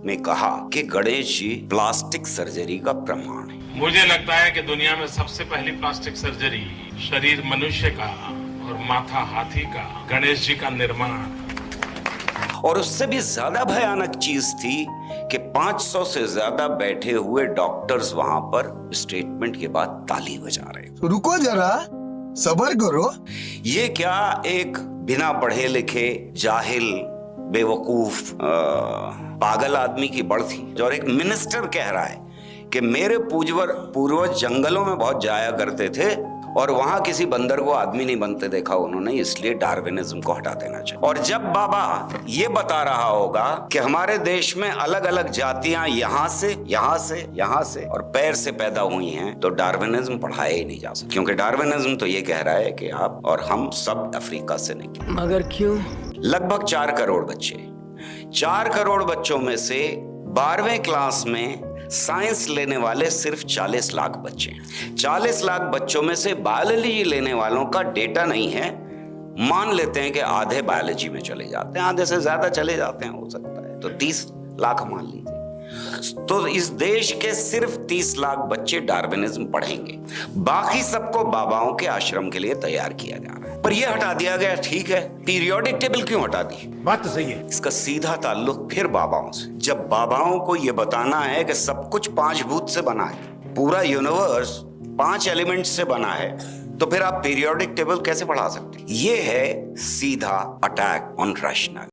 में कहा कि गणेश जी प्लास्टिक सर्जरी का प्रमाण है। मुझे लगता है कि दुनिया में सबसे पहली प्लास्टिक सर्जरी शरीर मनुष्य का और माथा हाथी का, गणेश जी का निर्माण। और उससे भी ज्यादा भयानक चीज थी कि 500 से ज्यादा बैठे हुए डॉक्टर्स वहां पर स्टेटमेंट के बाद ताली बजा रहे। रुको जरा, सब्र करो। ये क्या एक बिना पढ़े लिखे जाहिल बेवकूफ पागल आदमी की बढ़ती, जो एक मिनिस्टर कह रहा है कि मेरे पूर्वज जंगलों में बहुत जाया करते थे और वहां किसी बंदर को आदमी नहीं बनते देखा उन्होंने, इसलिए डार्विनिज्म को हटा देना चाहिए। और जब बाबा ये बता रहा होगा कि हमारे देश में अलग अलग जातियां यहां से और पैर से पैदा हुई हैं, तो डार्विनिज्म पढ़ाया ही नहीं जा सकता, क्योंकि डार्विनिज्म तो ये कह रहा है कि आप और हम सब अफ्रीका से निकले। मगर क्यों? लगभग 4 करोड़ बच्चे, 4 करोड़ बच्चों में से 12वें क्लास में साइंस लेने वाले सिर्फ 40 लाख बच्चे हैं। 40 लाख बच्चों में से बायोलॉजी लेने वालों का डेटा नहीं है। मान लेते हैं कि आधे बायोलॉजी में चले जाते हैं, आधे से ज्यादा चले जाते हैं, हो सकता है, तो 30 लाख मान लीजिए। तो इस देश के सिर्फ 30 लाख बच्चे डार्विनिज्म पढ़ेंगे, बाकी सबको बाबाओं के आश्रम के लिए तैयार किया जा रहा है। पर यह हटा दिया गया, ठीक है, पीरियोडिक टेबल क्यों हटा दी? बात तो सही है। इसका सीधा ताल्लुक फिर बाबाओं से। जब बाबाओं को यह बताना है कि सब कुछ 5 भूत से बना है, पूरा यूनिवर्स 5 एलिमेंट से बना है, तो फिर आप पीरियोडिक टेबल कैसे पढ़ा सकते हैं? यह है सीधा अटैक ऑन रैशनल।